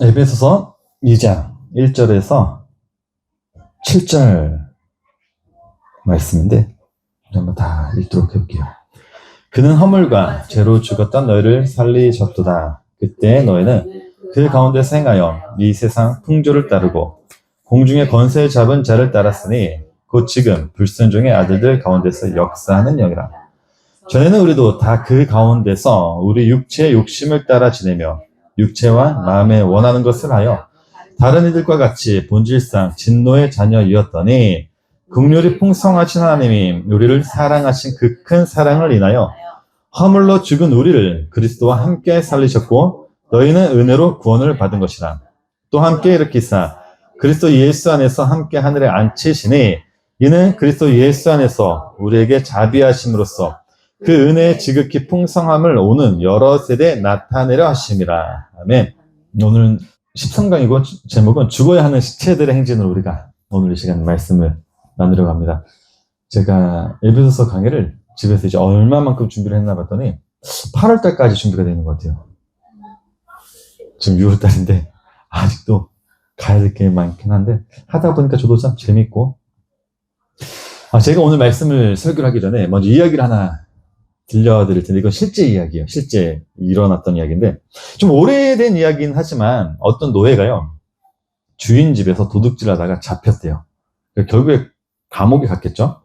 에베소서 2장 1절에서 7절 말씀인데 한번 다 읽도록 해볼게요. 그는 허물과 죄로 죽었던 너희를 살리셨도다. 그때 너희는 그 가운데서 행하여 이 세상 풍조를 따르고 공중의 권세를 잡은 자를 따랐으니 곧 지금 불순종의 아들들 가운데서 역사하는 영이라. 전에는 우리도 다 그 가운데서 우리 육체의 욕심을 따라 지내며 육체와 마음에 원하는 것을 하여 다른 이들과 같이 본질상 진노의 자녀이었더니 긍휼이 풍성하신 하나님이 우리를 사랑하신 그 큰 사랑을 인하여 허물로 죽은 우리를 그리스도와 함께 살리셨고 너희는 은혜로 구원을 받은 것이라. 또 함께 일으키사 그리스도 예수 안에서 함께 하늘에 앉히시니 이는 그리스도 예수 안에서 우리에게 자비하심으로써 그 은혜의 지극히 풍성함을 오는 여러 세대에 나타내려 하심이라. 아멘. 오늘은 13강이고 제목은 죽어야 하는 시체들의 행진으로 우리가 오늘 이 시간 말씀을 나누려고 합니다. 제가 에베소서 강의를 집에서 이제 얼마만큼 준비를 했나 봤더니 8월달까지 준비가 되는 것 같아요. 지금 6월달인데 아직도 가야 될 게 많긴 한데 하다 보니까 저도 참 재밌고 제가 오늘 말씀을 설교를 하기 전에 먼저 이야기를 하나 들려드릴 텐데 이건 실제 이야기예요. 실제 일어났던 이야기인데 좀 오래된 이야기긴 하지만 어떤 노예가요 주인 집에서 도둑질 하다가 잡혔대요. 결국에 감옥에 갔겠죠.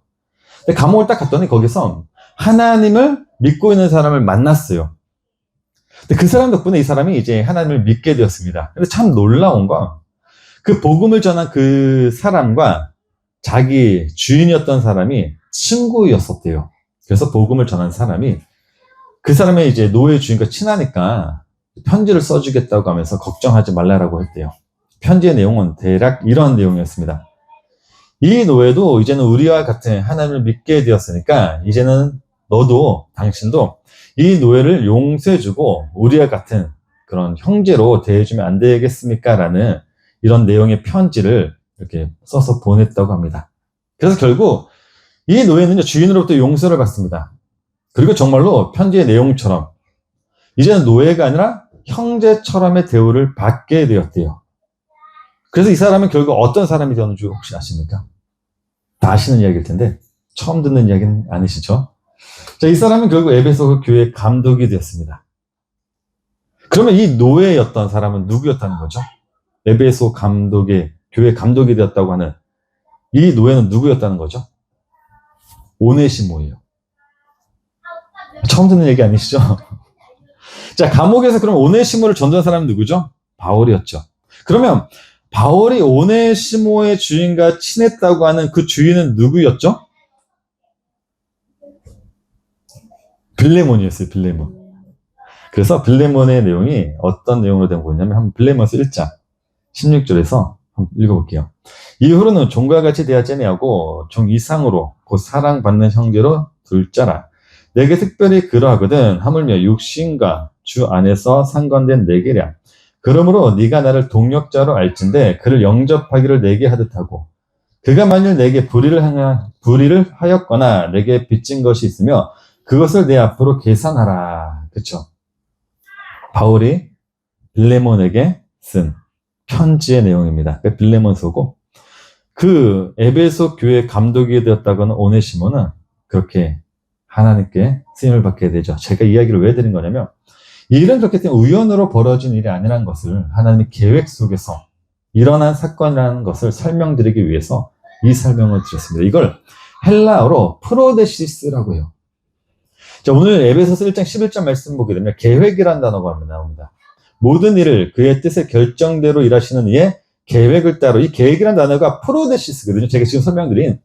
근데 감옥을 딱 갔더니 거기서 하나님을 믿고 있는 사람을 만났어요. 근데 그 사람 덕분에 이 사람이 이제 하나님을 믿게 되었습니다. 근데 참 놀라운 건 그 복음을 전한 그 사람과 자기 주인이었던 사람이 친구였었대요. 그래서 복음을 전한 사람이 그 사람의 이제 노예 주인과 친하니까 편지를 써주겠다고 하면서 걱정하지 말라라고 했대요. 편지의 내용은 대략 이런 내용이었습니다. 이 노예도 이제는 우리와 같은 하나님을 믿게 되었으니까 이제는 너도 당신도 이 노예를 용서해주고 우리와 같은 그런 형제로 대해주면 안 되겠습니까? 라는 이런 내용의 편지를 이렇게 써서 보냈다고 합니다. 그래서 결국 이 노예는 주인으로부터 용서를 받습니다. 그리고 정말로 편지의 내용처럼 이제는 노예가 아니라 형제처럼의 대우를 받게 되었대요. 그래서 이 사람은 결국 어떤 사람이 되었는 줄 혹시 아십니까? 다 아시는 이야기일 텐데 처음 듣는 이야기는 아니시죠? 자, 이 사람은 결국 에베소 교회 감독이 되었습니다. 그러면 이 노예였던 사람은 누구였다는 거죠? 에베소 감독의 교회 감독이 되었다고 하는 이 노예는 누구였다는 거죠? 오네시모예요. 처음 듣는 얘기 아니시죠? 자, 감옥에서 그럼 오네시모를 전도한 사람은 누구죠? 바울이었죠. 그러면 바울이 오네시모의 주인과 친했다고 하는 그 주인은 누구였죠? 빌레몬이었어요. 빌레몬. 그래서 빌레몬의 내용이 어떤 내용으로 된 거냐면 한번 빌레몬서 1장 16절에서 한번 읽어볼게요. 이후로는 종과 같이 대하지 아니하고 종 이상으로 곧 사랑받는 형제로 둘 자라. 내게 특별히 그러하거든 하물며 육신과 주 안에서 상관된 내게랴. 그러므로 네가 나를 동력자로 알진대 그를 영접하기를 내게 하듯하고 그가 만일 내게 불의를 하였거나 내게 빚진 것이 있으며 그것을 내 앞으로 계산하라. 그쵸? 바울이 빌레몬에게 쓴 편지의 내용입니다. 빌레몬서고 그 에베소 교회 감독이 되었다고는 오네시모는 그렇게 하나님께 쓰임을 받게 되죠. 제가 이야기를 왜 드린 거냐면 이 일은 그렇기 때문에 우연으로 벌어진 일이 아니라는 것을 하나님의 계획 속에서 일어난 사건이라는 것을 설명드리기 위해서 이 설명을 드렸습니다. 이걸 헬라어로 프로데시스라고 해요. 자, 오늘 에베소서 1장 11절 말씀 보게 되면 계획이라는 단어가 나옵니다. 모든 일을 그의 뜻의 결정대로 일하시는 이의 계획을 따로 이 계획이라는 단어가 프로데시스거든요. 제가 지금 설명드린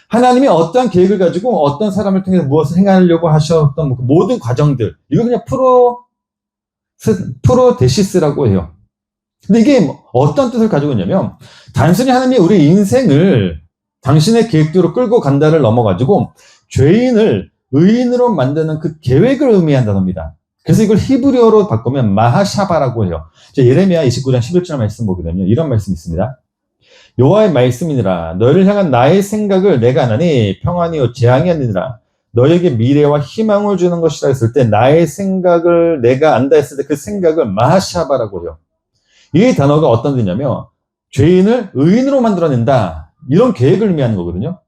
하나님이 어떠한 계획을 가지고 어떤 사람을 통해서 무엇을 행하려고 하셨던 모든 과정들 이거 그냥 프로데시스라고 해요. 근데 이게 어떤 뜻을 가지고 있냐면 단순히 하나님이 우리 인생을 당신의 계획대로 끌고 간다를 넘어가지고 죄인을 의인으로 만드는 그 계획을 의미한 단어입니다. 그래서 이걸 히브리어로 바꾸면 마하샤바라고 해요. 예레미야 29장 11절 말씀 보게 되면 이런 말씀이 있습니다. 여호와의 말씀이니라 너희를 향한 나의 생각을 내가 아나니 평안이요 재앙이 아니니라 너에게 미래와 희망을 주는 것이라 했을 때 나의 생각을 내가 안다 했을 때 그 생각을 마하샤바라고 해요. 이 단어가 어떤 뜻이냐면 죄인을 의인으로 만들어낸다. 이런 계획을 의미하는 거거든요.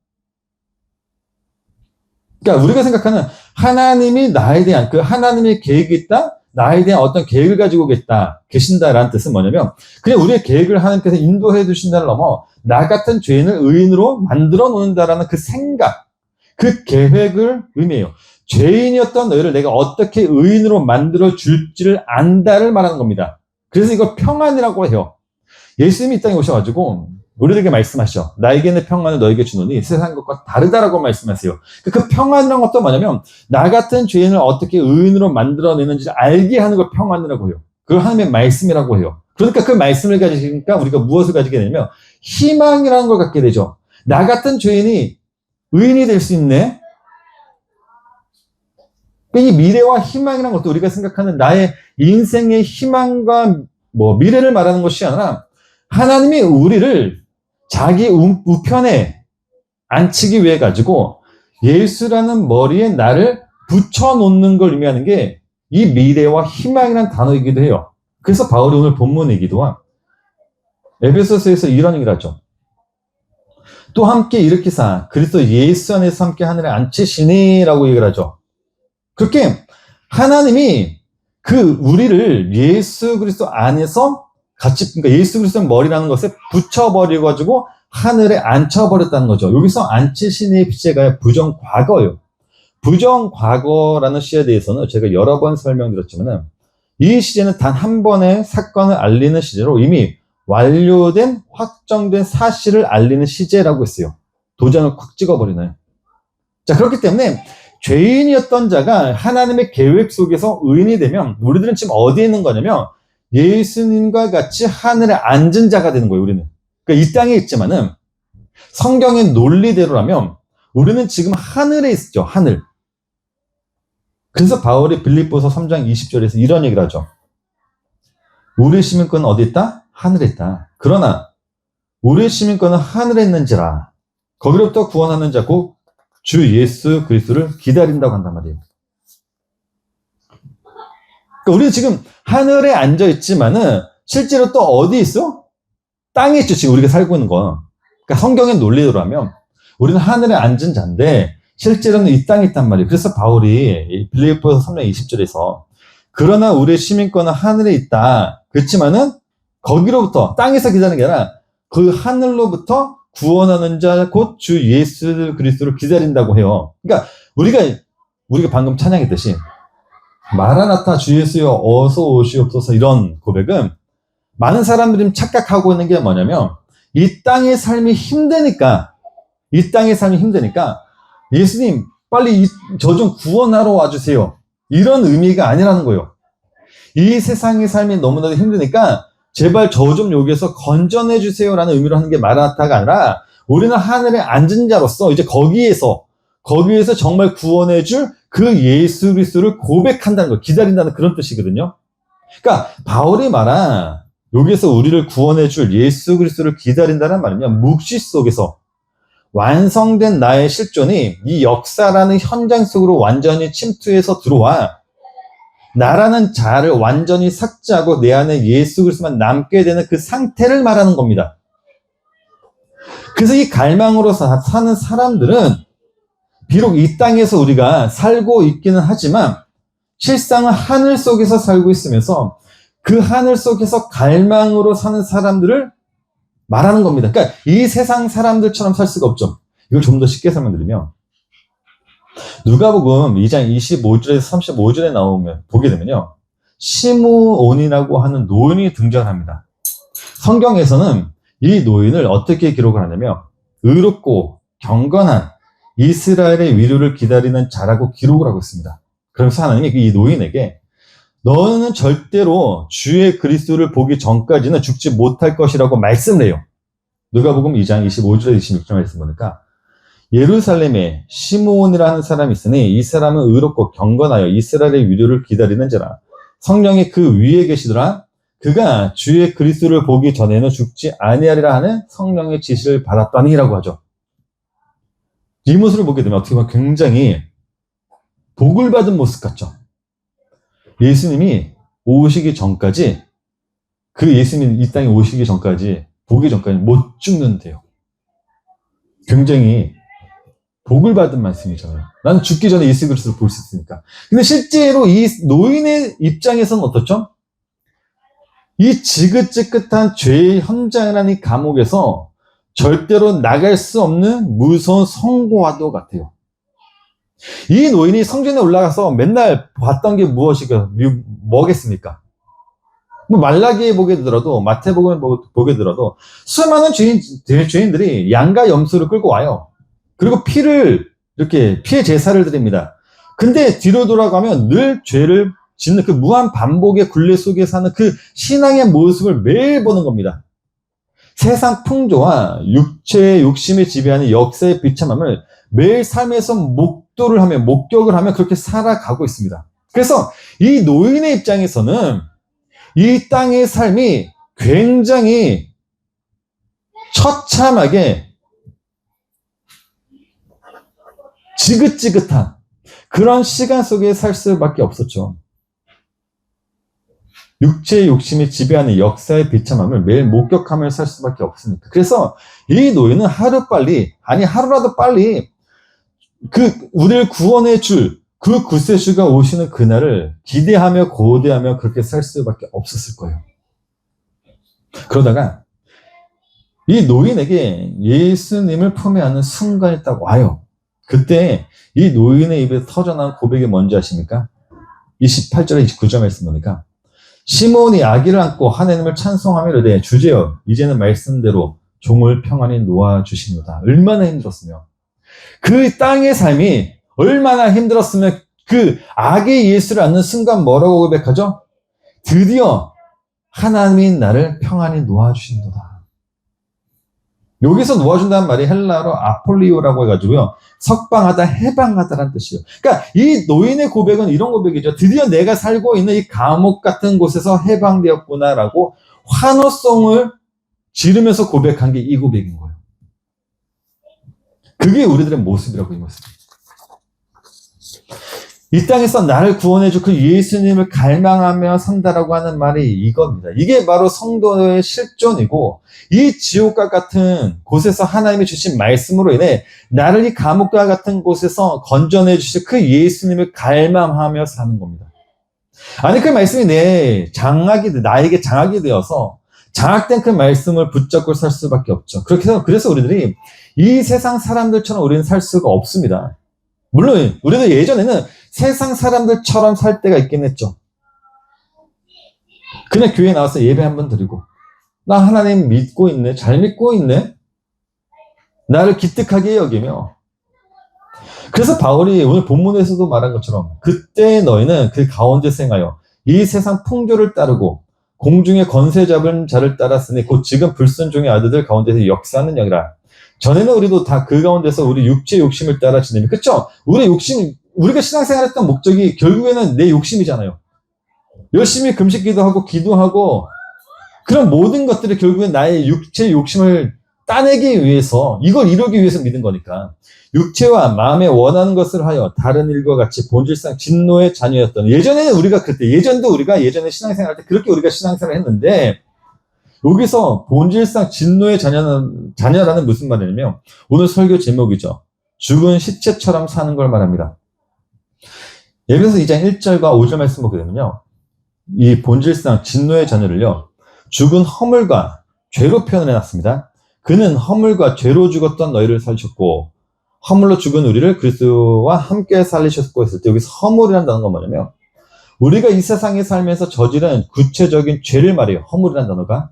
그러니까 우리가 생각하는 하나님이 나에 대한 그 하나님의 계획이 있다. 나에 대한 어떤 계획을 가지고 계신다라는 뜻은 뭐냐면 그냥 우리의 계획을 하나님께서 인도해 주신다를 넘어 나 같은 죄인을 의인으로 만들어 놓는다라는 그 생각, 그 계획을 의미해요. 죄인이었던 너희를 내가 어떻게 의인으로 만들어 줄지를 안다를 말하는 겁니다. 그래서 이걸 평안이라고 해요. 예수님이 이 땅에 오셔가지고 우리에게 말씀하셔. 나에게는 평안을 너에게 주노니 세상 것과 다르다라고 말씀하세요. 그 평안이란 것도 뭐냐면 나 같은 죄인을 어떻게 의인으로 만들어내는지 알게 하는 걸 평안이라고 해요. 그걸 하나님의 말씀이라고 해요. 그러니까 그 말씀을 가지니까 우리가 무엇을 가지게 되냐면 희망이라는 걸 갖게 되죠. 나 같은 죄인이 의인이 될 수 있네. 이 미래와 희망이라는 것도 우리가 생각하는 나의 인생의 희망과 미래를 말하는 것이 아니라 하나님이 우리를 자기 우편에 앉히기 위해 가지고 예수라는 머리에 나를 붙여놓는 걸 의미하는 게 이 미래와 희망이라는 단어이기도 해요. 그래서 바울이 오늘 본문이기도 한 에베소서에서 이런 얘기를 하죠. 또 함께 일으키사 그리스도 예수 안에서 함께 하늘에 앉히시니라고 얘기를 하죠. 그렇게 하나님이 우리를 예수 그리스도 안에서 같이, 그러니까 예수 그리스도의 머리라는 것에 붙여버려가지고 하늘에 앉혀버렸다는 거죠. 여기서 앉히시니의 시제가 부정과거예요. 부정과거라는 시제에 대해서는 제가 여러 번 설명드렸지만은 이 시제는 단 한 번의 사건을 알리는 시제로 이미 완료된 확정된 사실을 알리는 시제라고 했어요. 도장을 콱 찍어버리나요? 자, 그렇기 때문에 죄인이었던 자가 하나님의 계획 속에서 의인이 되면 우리들은 지금 어디에 있는 거냐면 예수님과 같이 하늘에 앉은 자가 되는 거예요, 우리는. 그러니까 이 땅에 있지만은 성경의 논리대로라면 우리는 지금 하늘에 있죠, 하늘. 그래서 바울이 빌립보서 3장 20절에서 이런 얘기를 하죠. 우리의 시민권은 어디 있다? 하늘에 있다. 그러나 우리의 시민권은 하늘에 있는지라 거기로부터 구원하는 자 곧 주 예수 그리스도를 기다린다고 한단 말이에요. 그러니까 우리는 지금 하늘에 앉아 있지만은 실제로 또 어디 있어? 땅에 있죠. 지금 우리가 살고 있는 건. 그러니까 성경의 논리대로라면 우리는 하늘에 앉은 자인데 실제로는 이 땅에 있단 말이에요. 그래서 바울이 빌립보서 3장 20절에서 그러나 우리의 시민권은 하늘에 있다. 그렇지만은 거기로부터 땅에서 기다리는 게 아니라 그 하늘로부터 구원하는 자 곧 주 예수 그리스도를 기다린다고 해요. 그러니까 우리가 방금 찬양했듯이 마라나타 주 예수여 어서 오시옵소서 이런 고백은 많은 사람들이 착각하고 있는 게 뭐냐면 이 땅의 삶이 힘드니까 예수님 빨리 저 좀 구원하러 와주세요. 이런 의미가 아니라는 거예요. 이 세상의 삶이 너무나도 힘드니까 제발 저 좀 여기에서 건져내 주세요라는 의미로 하는 게 마라나타가 아니라 우리는 하늘에 앉은 자로서 이제 거기에서 정말 구원해줄 그 예수 그리스도를 고백한다는 거, 기다린다는 그런 뜻이거든요. 그러니까 바울이 말한 여기에서 우리를 구원해줄 예수 그리스도를 기다린다는 말은요, 묵시 속에서 완성된 나의 실존이 이 역사라는 현장 속으로 완전히 침투해서 들어와 나라는 자를 완전히 삭제하고 내 안에 예수 그리스도만 남게 되는 그 상태를 말하는 겁니다. 그래서 이 갈망으로 사는 사람들은 비록 이 땅에서 우리가 살고 있기는 하지만 실상은 하늘 속에서 살고 있으면서 그 하늘 속에서 갈망으로 사는 사람들을 말하는 겁니다. 그러니까 이 세상 사람들처럼 살 수가 없죠. 이걸 좀 더 쉽게 설명드리면 누가복음 2장 25절에서 35절에 나오면 보게 되면요. 시므온이라고 하는 노인이 등장합니다. 성경에서는 이 노인을 어떻게 기록을 하냐면 의롭고 경건한 이스라엘의 위로를 기다리는 자라고 기록을 하고 있습니다. 그러면서 하나님이 이 노인에게 너는 절대로 주의 그리스도를 보기 전까지는 죽지 못할 것이라고 말씀을 해요. 누가복음 2장 25절에서 26절 말씀 보니까 예루살렘에 시므온이라는 사람이 있으니 이 사람은 의롭고 경건하여 이스라엘의 위로를 기다리는 자라. 성령이 그 위에 계시더라. 그가 주의 그리스도를 보기 전에는 죽지 아니하리라 하는 성령의 지시를 받았더니라고 하죠. 이 모습을 보게 되면 어떻게 보면 굉장히 복을 받은 모습 같죠. 예수님이 오시기 전까지 그 예수님이 이 땅에 오시기 전까지, 보기 전까지 못 죽는데요. 굉장히 복을 받은 말씀이잖아요. 나는 죽기 전에 예수 그리스도를 볼 수 있으니까. 근데 실제로 이 노인의 입장에서는 어떻죠? 이 지긋지긋한 죄의 현장이라는 이 감옥에서 절대로 나갈 수 없는 무서운 성고와도 같아요. 이 노인이 성전에 올라가서 맨날 봤던 게 뭐겠습니까? 뭐 말라기에 보게 되더라도, 마태복음에 보게 되더라도 수많은 죄인들이 양과 염소를 끌고 와요. 그리고 이렇게 피의 제사를 드립니다. 근데 뒤로 돌아가면 늘 죄를 짓는 그 무한 반복의 굴레 속에 사는 그 신앙의 모습을 매일 보는 겁니다. 세상 풍조와 육체의 욕심이 지배하는 역사의 비참함을 매일 삶에서 목격을 하며 그렇게 살아가고 있습니다. 그래서 이 노인의 입장에서는 이 땅의 삶이 굉장히 처참하게 지긋지긋한 그런 시간 속에 살 수밖에 없었죠. 육체의 욕심이 지배하는 역사의 비참함을 매일 목격하며 살 수밖에 없으니까. 그래서 이 노인은 하루라도 빨리 우리를 구원해 줄 그 구세주가 오시는 그날을 기대하며 고대하며 그렇게 살 수밖에 없었을 거예요. 그러다가 이 노인에게 예수님을 품에 안는 순간이 딱 와요. 그때 이 노인의 입에서 터져나온 고백이 뭔지 아십니까? 28절에 29절 말씀 보니까 시몬이 아기를 안고 하나님을 찬송하며 이르되 주제여 이제는 말씀대로 종을 평안히 놓아주시노다. 얼마나 힘들었으며 그 땅의 삶이 얼마나 힘들었으면 그 악의 예수를 안는 순간 뭐라고 고백하죠? 드디어 하나님이 나를 평안히 놓아주신도다. 여기서 놓아준다는 말이 헬라어로 아폴리오라고 해가지고요. 석방하다, 해방하다라는 뜻이에요. 그러니까 이 노인의 고백은 이런 고백이죠. 드디어 내가 살고 있는 이 감옥 같은 곳에서 해방되었구나라고 환호성을 지르면서 고백한 게 이 고백인 거예요. 그게 우리들의 모습이라고, 이 모습이. 이 땅에서 나를 구원해줄 그 예수님을 갈망하며 산다라고 하는 말이 이겁니다. 이게 바로 성도의 실존이고, 이 지옥과 같은 곳에서 하나님이 주신 말씀으로 인해 나를 이 감옥과 같은 곳에서 건져내 주실 그 예수님을 갈망하며 사는 겁니다. 아니, 그 말씀이 나에게 장악이 되어서 장악된 그 말씀을 붙잡고 살 수밖에 없죠. 그래서 우리들이 이 세상 사람들처럼 우리는 살 수가 없습니다. 물론 우리도 예전에는 세상 사람들처럼 살 때가 있긴 했죠. 그냥 교회에 나와서 예배 한번 드리고 나 하나님 믿고 있네, 잘 믿고 있네, 나를 기특하게 여기며. 그래서 바울이 오늘 본문에서도 말한 것처럼 그때 너희는 그 가운데 생하여 이 세상 풍조를 따르고 공중의 권세 잡은 자를 따랐으니 곧 지금 불순종의 아들들 가운데서 역사하는 영이라. 전에는 우리도 다 그 가운데서 우리 육체의 욕심을 따라 지내면, 그쵸? 우리가 신앙생활 했던 목적이 결국에는 내 욕심이잖아요. 열심히 금식 기도하고 기도하고 그런 모든 것들이 결국엔 나의 육체의 욕심을 따내기 위해서, 이걸 이루기 위해서 믿은 거니까. 육체와 마음에 원하는 것을 하여 다른 일과 같이 본질상 진노의 자녀였던, 예전에는 우리가 그때, 예전에 신앙생활 할 때 그렇게 우리가 신앙생활을 했는데, 여기서 본질상 진노의 자녀라는 무슨 말이냐면, 오늘 설교 제목이죠. 죽은 시체처럼 사는 걸 말합니다. 예배서 2장 1절과 5절 말씀 보게 되면요, 이 본질상 진노의 자녀를요, 죽은 허물과 죄로 표현을 해놨습니다. 그는 허물과 죄로 죽었던 너희를 살리셨고 허물로 죽은 우리를 그리스도와 함께 살리셨고 했을 때, 여기서 허물이라는 단어가 뭐냐면 우리가 이 세상에 살면서 저지른 구체적인 죄를 말해요. 허물이라는 단어가.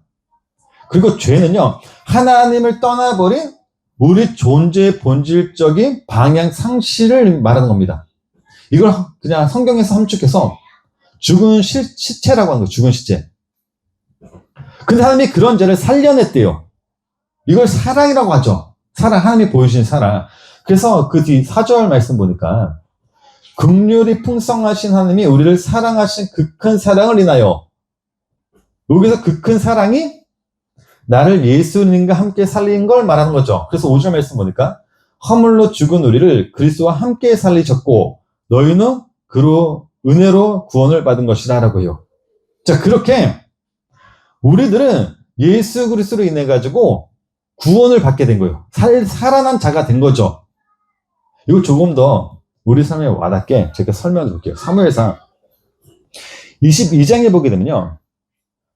그리고 죄는요, 하나님을 떠나버린 우리 존재의 본질적인 방향 상실을 말하는 겁니다. 이걸 그냥 성경에서 함축해서 죽은 시체라고 하는 거예요. 죽은 시체. 근데 하나님이 그런 죄를 살려냈대요. 이걸 사랑이라고 하죠. 사랑, 하나님이 보여주신 사랑. 그래서 그 뒤 4절 말씀 보니까 긍휼이 풍성하신 하나님이 우리를 사랑하신 그 큰 사랑을 인하여, 여기서 그 큰 사랑이 나를 예수님과 함께 살린 걸 말하는 거죠. 그래서 5절 말씀 보니까 허물로 죽은 우리를 그리스도와 함께 살리셨고 너희는 그로 은혜로 구원을 받은 것이다 라고 해요. 자, 그렇게 우리들은 예수 그리스도로 인해 가지고 구원을 받게 된 거예요. 살아난 자가 된 거죠. 이걸 조금 더 우리 삶에 와닿게 제가 설명해 드릴게요. 사무엘상 22장에 보게 되면요.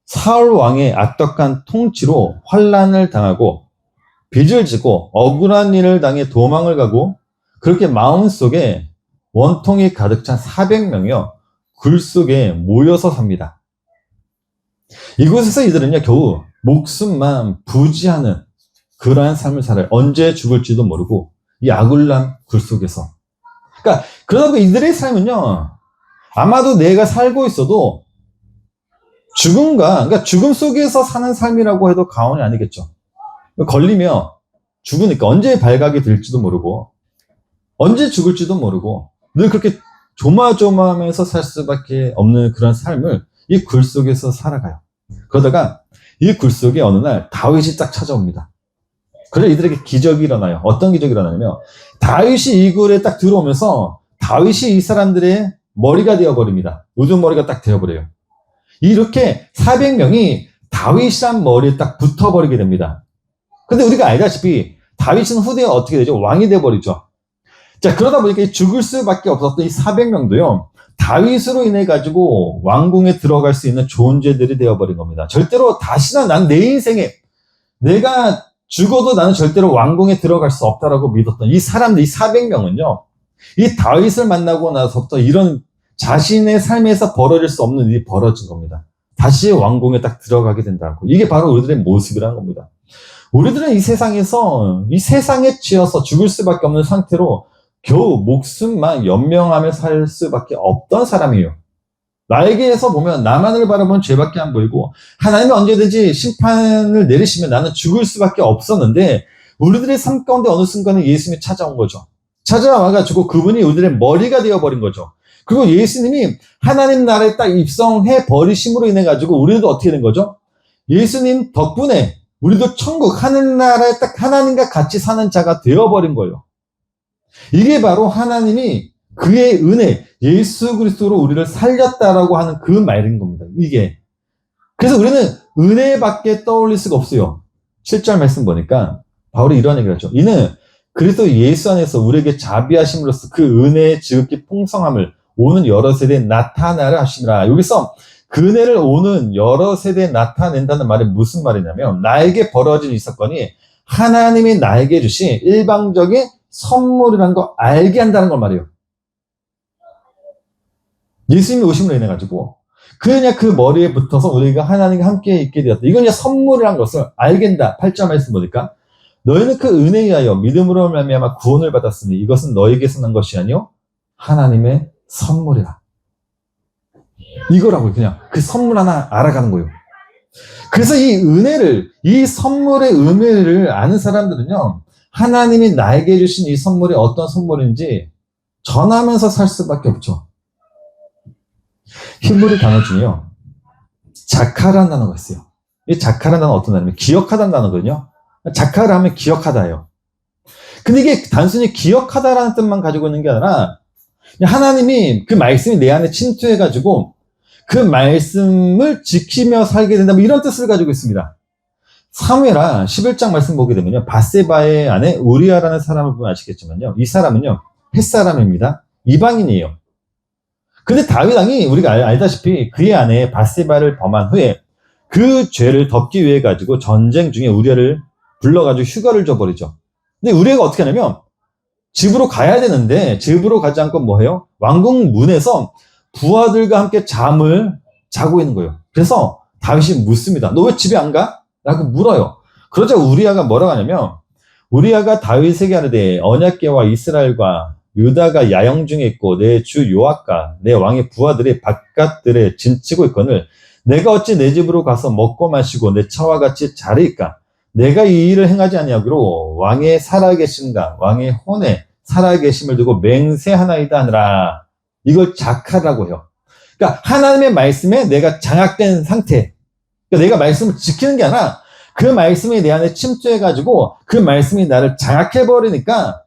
사울 왕의 악독한 통치로 환난을 당하고 빚을 지고 억울한 일을 당해 도망을 가고 그렇게 마음속에 원통이 가득 찬 400명이요. 굴 속에 모여서 삽니다. 이곳에서 이들은요, 겨우 목숨만 부지하는 그러한 삶을 살아요. 언제 죽을지도 모르고 이 아굴람 굴 속에서. 그러니까 그러다 보니 이들의 삶은요, 아마도 내가 살고 있어도 그러니까 죽음 속에서 사는 삶이라고 해도 과언이 아니겠죠. 걸리면 죽으니까 언제 발각이 될지도 모르고 언제 죽을지도 모르고 늘 그렇게 조마조마하면서 살 수밖에 없는 그런 삶을 이 굴 속에서 살아가요. 그러다가 이 굴 속에 어느 날 다윗이 딱 찾아옵니다. 그래서 이들에게 기적이 일어나요. 어떤 기적이 일어나냐면 다윗이 이 굴에 딱 들어오면서 다윗이 이 사람들의 머리가 되어버립니다. 우두머리가 딱 되어버려요. 이렇게 400명이 다윗이란 머리에 딱 붙어버리게 됩니다. 근데 우리가 알다시피 다윗은 후대에 어떻게 되죠? 왕이 되어버리죠. 자, 그러다 보니까 죽을 수밖에 없었던 이 400명도요, 다윗으로 인해 가지고 왕궁에 들어갈 수 있는 존재들이 되어버린 겁니다. 절대로 다시는 난 내 인생에 내가 죽어도 나는 절대로 왕궁에 들어갈 수 없다라고 믿었던 이 사람들, 이 400명은요, 이 다윗을 만나고 나서부터 이런 자신의 삶에서 벌어질 수 없는 일이 벌어진 겁니다. 다시 왕궁에 딱 들어가게 된다고. 이게 바로 우리들의 모습이라는 겁니다. 우리들은 이 세상에서, 이 세상에 치여서 죽을 수밖에 없는 상태로 겨우 목숨만 연명하며 살 수밖에 없던 사람이에요. 나에게서 보면 나만을 바라보면 죄밖에 안 보이고 하나님은 언제든지 심판을 내리시면 나는 죽을 수밖에 없었는데 우리들의 삶 가운데 어느 순간에 예수님이 찾아온 거죠. 찾아와가지고 그분이 우리들의 머리가 되어버린 거죠. 그리고 예수님이 하나님 나라에 딱 입성해 버리심으로 인해 가지고 우리도 어떻게 된 거죠? 예수님 덕분에 우리도 천국 하늘나라에 딱 하나님과 같이 사는 자가 되어버린 거예요. 이게 바로 하나님이 그의 은혜, 예수 그리스도로 우리를 살렸다라고 하는 그 말인 겁니다. 이게. 그래서 우리는 은혜밖에 떠올릴 수가 없어요. 7절 말씀 보니까 바울이 이런 얘기를 하죠. 이는 그리스도 예수 안에서 우리에게 자비하심으로써 그 은혜의 지극히 풍성함을 오는 여러 세대에 나타나려 하심이라. 여기서 그 은혜를 오는 여러 세대에 나타낸다는 말이 무슨 말이냐면 나에게 벌어진 이 사건이 하나님이 나에게 주신 일방적인 선물이라는 거 알게 한다는 걸 말이에요. 예수님이 오심으로 인해 가지고 그냥 그 머리에 붙어서 우리가 하나님과 함께 있게 되었다. 이건 그냥 선물이라는 것을 알게 한다. 8절 말씀 보니까 너희는 그 은혜에 의하여 믿음으로 말미암아 구원을 받았으니 이것은 너에게서 난 것이 아니요 하나님의 선물이라. 이거라고요. 그냥 그 선물 하나 알아가는 거예요. 그래서 이 은혜를, 이 선물의 의미를 아는 사람들은요, 하나님이 나에게 주신 이 선물이 어떤 선물인지 전하면서 살 수밖에 없죠. 히브리 단어 중에요, 자카라는 단어가 있어요. 이 자카라는 단어는 어떤 단어냐면 기억하다는 단어거든요. 자카라 하면 기억하다예요. 근데 이게 단순히 기억하다라는 뜻만 가지고 있는 게 아니라 하나님이 그 말씀이 내 안에 침투해가지고 그 말씀을 지키며 살게 된다, 뭐 이런 뜻을 가지고 있습니다. 사무엘하 11장 말씀 보게 되면요, 바세바의 아내 우리아라는 사람을 보면 아시겠지만요, 이 사람은요 햇사람입니다. 이방인이에요. 근데 다윗 왕이 우리가 알다시피 그의 아내 바세바를 범한 후에 그 죄를 덮기 위해 가지고 전쟁 중에 우리아를 불러가지고 휴가를 줘버리죠. 근데 우리아가 어떻게 하냐면 집으로 가야 되는데 집으로 가지 않고 뭐 해요? 왕궁 문에서 부하들과 함께 잠을 자고 있는 거예요. 그래서 다윗이 묻습니다. 너 왜 집에 안 가? 라고 물어요. 그러자 우리아가 뭐라고 하냐면, 우리아가 다윗에게 하는데 언약궤와 이스라엘과 유다가 야영 중에 있고 내 주 요압과 내 왕의 부하들이 바깥들에 진치고 있거늘 내가 어찌 내 집으로 가서 먹고 마시고 내 차와 같이 자리일까? 내가 이 일을 행하지 아니하기로 왕의 살아계심과 왕의 혼에 살아계심을 두고 맹세하나이다 하느라. 이걸 자카라고 해요. 그러니까 하나님의 말씀에 내가 장악된 상태. 그러니까 내가 말씀을 지키는 게 아니라 그 말씀이 내 안에 침투해가지고 그 말씀이 나를 장악해버리니까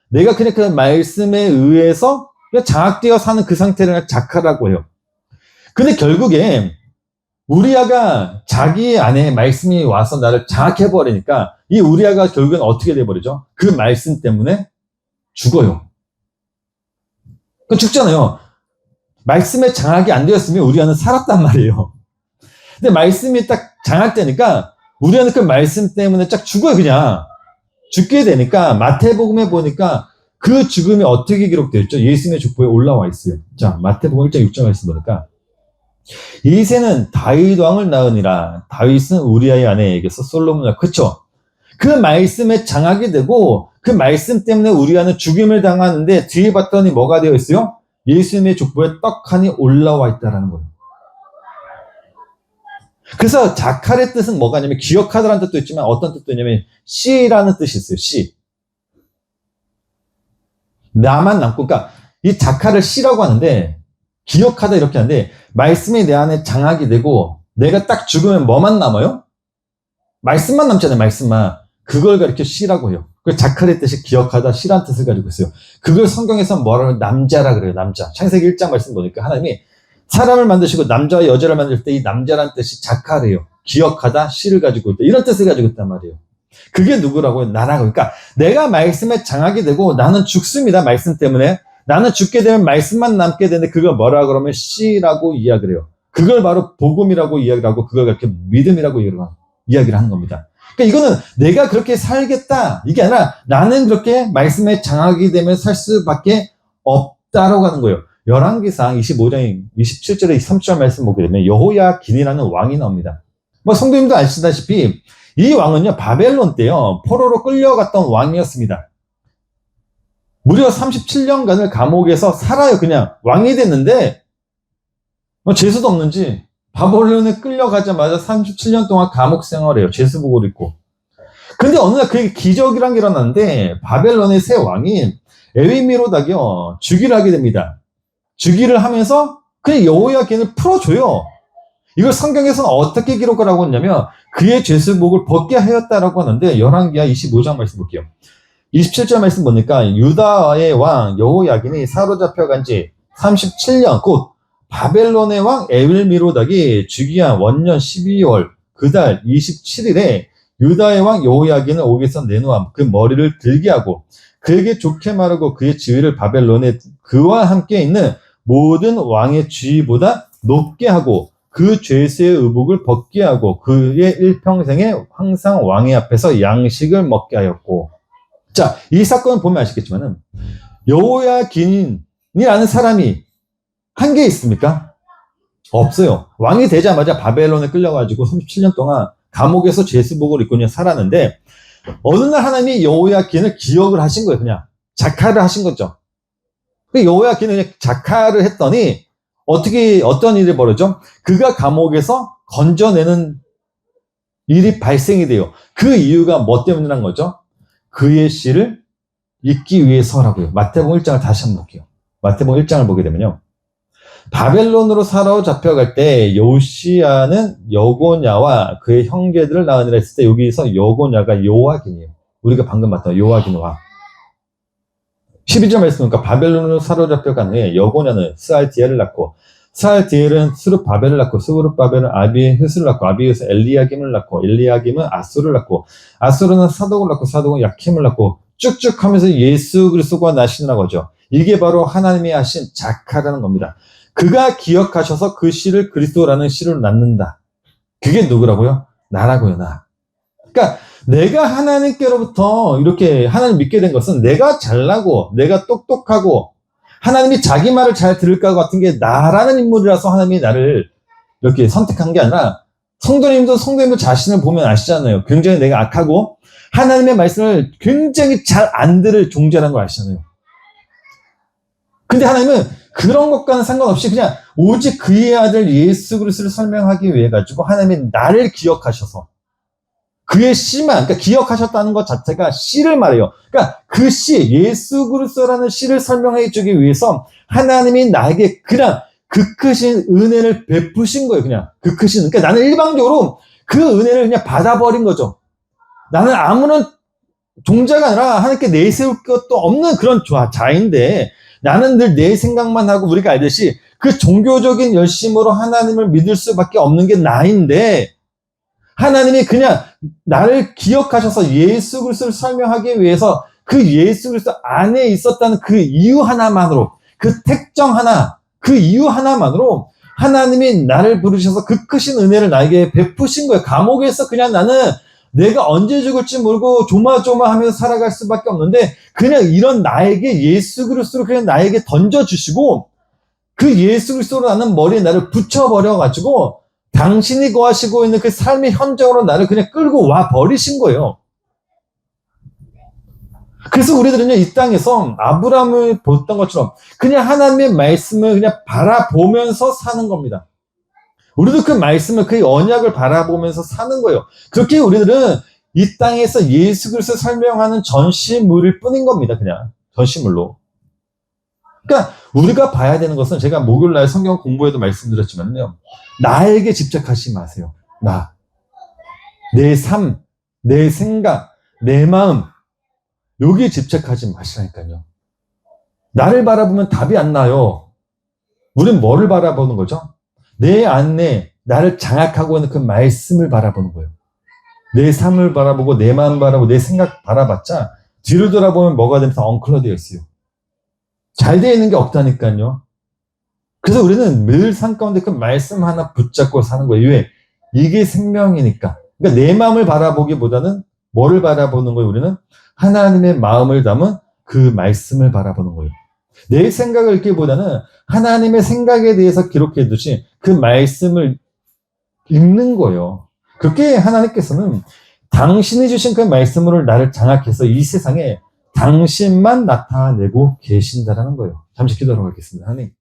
내가 그냥 그 말씀에 의해서 그냥 장악되어 사는 그 상태를 자카라고 해요. 근데 결국에 우리아가 자기 안에 말씀이 와서 나를 장악해버리니까 이 우리아가 결국엔 어떻게 돼버리죠? 그 말씀 때문에 죽어요. 죽잖아요. 말씀에 장악이 안 되었으면 우리아는 살았단 말이에요. 근데 말씀이 딱 장악되니까 우리아는 그 말씀 때문에 딱 죽어요, 그냥. 죽게 되니까 마태복음에 보니까 그 죽음이 어떻게 기록되어 있죠? 예수님의 족보에 올라와 있어요. 자, 마태복음 1장 6절 말씀 보니까 이새는 다윗 왕을 낳으니라. 다윗은 우리아의 아내에게서 솔로몬을 그쵸? 그 말씀에 장악이 되고 그 말씀 때문에 우리아는 죽임을 당하는데 뒤에 봤더니 뭐가 되어 있어요? 예수님의 족보에 떡하니 올라와 있다라는 거예요. 그래서 자칼의 뜻은 뭐가 냐면 기억하다라는 뜻도 있지만 어떤 뜻도 있냐면 씨라는 뜻이 있어요. 씨. 나만 남고, 그러니까 이 자칼을 씨라고 하는데 기억하다 이렇게 하는데 말씀이 내 안에 장악이 되고 내가 딱 죽으면 뭐만 남아요? 말씀만 남잖아요. 말씀만. 그걸 가리켜 씨라고 해요. 그 자칼의 뜻이 기억하다 씨라는 뜻을 가지고 있어요. 그걸 성경에서 뭐라고 해요? 남자라 그래요. 남자. 창세기 1장 말씀 보니까 하나님이 사람을 만드시고 남자와 여자를 만들 때 이 남자라는 뜻이 자칼이에요. 기억하다 씨를 가지고 있다. 이런 뜻을 가지고 있단 말이에요. 그게 누구라고요? 나라고. 그러니까 내가 말씀에 장악이 되고 나는 죽습니다. 말씀 때문에. 나는 죽게 되면 말씀만 남게 되는데 그걸 뭐라 그러면 씨라고 이야기를 해요. 그걸 바로 복음이라고 이야기를 하고 그걸 그렇게 믿음이라고 이야기를 하는 겁니다. 그러니까 이거는 내가 그렇게 살겠다 이게 아니라 나는 그렇게 말씀에 장악이 되면 살 수밖에 없다라고 하는 거예요. 열왕기상 25장 27절에 30절 말씀 보게 되면 여호야긴이라는 왕이 나옵니다. 뭐 성도님도 아시다시피 이 왕은요 바벨론 때요 포로로 끌려갔던 왕이었습니다. 무려 37년간을 감옥에서 살아요. 그냥 왕이 됐는데 재수도 없는지 바벨론에 끌려가자마자 37년 동안 감옥 생활해요. 재수복을 입고. 근데 어느 날 그게 기적이란 게 일어났는데 바벨론의 새 왕이 에위미로닥이요 즉위를 하게 됩니다. 즉위를 하면서 그냥 여호야긴을 풀어줘요. 이걸 성경에서는 어떻게 기록을 하고 있냐면 그의 죄수복을 벗게 하였다라고 하는데 열왕기하 25장 말씀 볼게요. 27절 말씀 보니까 유다의 왕 여호야긴이 사로잡혀간 지 37년 곧 바벨론의 왕 에윌미로닥이 즉위한 원년 12월 그 달 27일에 유다의 왕 여호야긴을 옥에서 내놓아 그 머리를 들게 하고 그에게 좋게 말하고 그의 지위를 바벨론에 그와 함께 있는 모든 왕의 지위보다 높게 하고 그 죄수의 의복을 벗게 하고 그의 일평생에 항상 왕의 앞에서 양식을 먹게 하였고. 자, 이 사건을 보면 아시겠지만은 여호야긴이라는 사람이 한 게 있습니까? 없어요. 왕이 되자마자 바벨론에 끌려가지고 37년 동안 감옥에서 죄수복을 입고 그냥 살았는데 어느 날 하나님이 여호야긴을 기억을 하신 거예요. 그냥 자카를 하신 거죠. 여호야긴은 그냥 자카를 했더니 어떤 일이 벌어져? 그가 감옥에서 건져내는 일이 발생이 돼요. 그 이유가 뭐 때문이란 거죠? 그의 씨를 잊기 위해서라고요. 마태복음 1장을 다시 한번 볼게요. 마태복음 1장을 보게 되면요. 바벨론으로 사로잡혀갈 때 요시야는 여고냐와 그의 형제들을 낳으니라 했을 때 여기서 여고냐가 요아긴이에요. 우리가 방금 봤던 요아긴 왕. 12절 말씀이니까 바벨론으로 사로잡혀간 후에 여고냐는 스알디엘을 낳고 스알디엘은 스룹바벨을 낳고 스룹바벨은 아비흐스를 낳고 아비흐스 엘리야김을 낳고 엘리야김은 아수를 낳고 아수르는 사독을 낳고 사독은 야킴을 낳고 쭉쭉 하면서 예수 그리스도가 나시느라고 하죠. 이게 바로 하나님이 하신 자카라는 겁니다. 그가 기억하셔서 그 씨를 그리스도라는 씨를 낳는다. 그게 누구라고요? 나라고요, 나. 그러니까 내가 하나님께로부터 이렇게 하나님 믿게 된 것은 내가 잘나고 내가 똑똑하고 하나님이 자기 말을 잘 들을까 같은 게 나라는 인물이라서 하나님이 나를 이렇게 선택한 게 아니라 성도님도 자신을 보면 아시잖아요. 굉장히 내가 악하고 하나님의 말씀을 굉장히 잘 안 들을 존재라는 걸 아시잖아요. 근데 하나님은 그런 것과는 상관없이 그냥 오직 그의 아들 예수 그리스도를 설명하기 위해 가지고 하나님이 나를 기억하셔서 그의 씨만, 그러니까 기억하셨다는 것 자체가 씨를 말해요. 그러니까 그 씨, 예수 그리스도라는 씨를 설명해 주기 위해서 하나님이 나에게 그냥 그 크신 은혜를 베푸신 거예요. 그냥 그 크신. 그러니까 나는 일방적으로 그 은혜를 그냥 받아버린 거죠. 나는 아무런 종자가 아니라 하나님께 내세울 것도 없는 그런 자인데 나는 늘 내 생각만 하고 우리가 알듯이 그 종교적인 열심으로 하나님을 믿을 수밖에 없는 게 나인데, 하나님이 그냥 나를 기억하셔서 예수 그리스도를 설명하기 위해서 그 예수 그리스도 안에 있었다는 그 이유 하나만으로, 그 특정 하나, 그 이유 하나만으로 하나님이 나를 부르셔서 그 크신 은혜를 나에게 베푸신 거예요. 감옥에서 그냥 나는 내가 언제 죽을지 모르고 조마조마하면서 살아갈 수밖에 없는데, 그냥 이런 나에게 예수 그리스도를 그냥 나에게 던져주시고, 그 예수 그리스도로 나는 머리에 나를 붙여버려가지고 당신이 거하시고 있는 그 삶의 현장으로 나를 그냥 끌고 와 버리신 거예요. 그래서 우리들은요, 이 땅에서 아브라함을 봤던 것처럼 그냥 하나님의 말씀을 그냥 바라보면서 사는 겁니다. 우리도 그 말씀을, 그 언약을 바라보면서 사는 거예요. 그렇게 우리들은 이 땅에서 예수 그리스도를 설명하는 전시물일 뿐인 겁니다. 그냥 전시물로. 그러니까 우리가 봐야 되는 것은, 제가 목요일날 성경 공부에도 말씀드렸지만요, 나에게 집착하지 마세요. 나, 내 삶, 내 생각, 내 마음, 여기에 집착하지 마시라니까요. 나를 바라보면 답이 안 나요. 우린 뭐를 바라보는 거죠? 내 안에 나를 장악하고 있는 그 말씀을 바라보는 거예요. 내 삶을 바라보고 내 마음 바라보고 내 생각 바라봤자 뒤를 돌아보면 뭐가 되면서 엉클러되어 있어요. 잘 되어 있는 게 없다니까요. 그래서 우리는 늘 삶 가운데 그 말씀 하나 붙잡고 사는 거예요. 왜? 이게 생명이니까. 그러니까 내 마음을 바라보기보다는 뭐를 바라보는 거예요? 우리는 하나님의 마음을 담은 그 말씀을 바라보는 거예요. 내 생각을 읽기보다는 하나님의 생각에 대해서 기록해 두신 그 말씀을 읽는 거예요. 그렇게 하나님께서는 당신이 주신 그 말씀으로 나를 장악해서 이 세상에 당신만 나타내고 계신다라는 거예요. 잠시 기도하러 가겠습니다. 하나님.